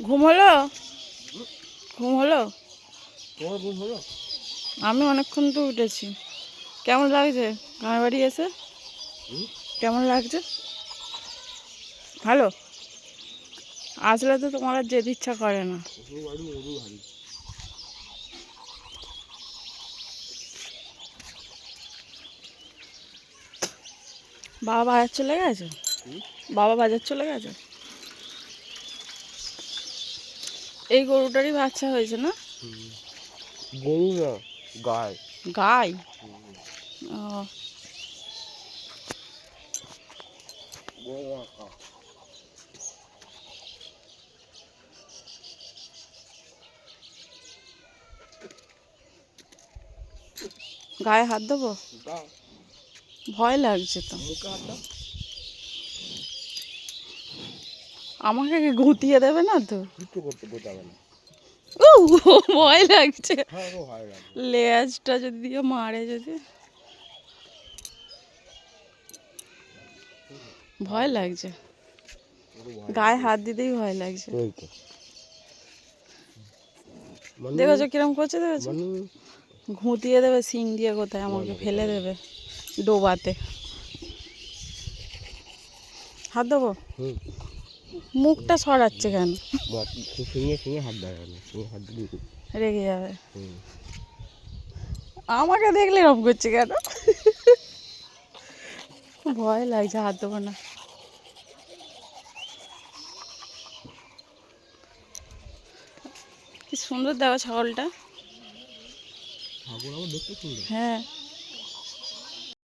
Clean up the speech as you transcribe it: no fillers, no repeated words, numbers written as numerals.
ঘুম হলো? ঘুম হলো? তোমার ঘুম হলো? আমি অনেকক্ষণ তো উঠেছি। কেমন লাগছে গ্রামের বাড়ি এসে? কেমন লাগছে? ভালো? আসলে তো তোমার আর যেতে ইচ্ছা করে না। বাবা বাজার চলে গেছে? বাবা বাজার চলে গেছে? এই গরুটারই বাচ্চা হয়েছে না? গরু না, গায়। গাই? ও, গায়ে হাত দেবো? ভয় লাগছে তো। আমাকে কি গুঁতিয়ে দেবে না তো? কিছু করতে বোঝাবে না। ও, ভয় লাগছে। হ্যাঁ, ও ভয় লাগে। লেজটা যদি দিয়ে মারে যদি, ভয় লাগছে। গায়ে হাত দিতেই ভয় লাগছে। দেখেছো কিরম করছে? দেখেছো? ঘুঁতিয়ে দেবে শিং দিয়ে, কোথায় আমাকে ফেলে দেবে ডোবাতে। হাত দেবো? মুখটা সরাচ্ছে কেন? সিঙে হাত দেয় না, সিঙে হাত দিলে রেগে যাবে। আমাকে দেখলে এরকম করছে কেন? ভয় লাগছে, হাত দেবো না। কি সুন্দর দেখো ছাগলটা। ছাগল আমার দেখতে সুন্দর। হ্যাঁ।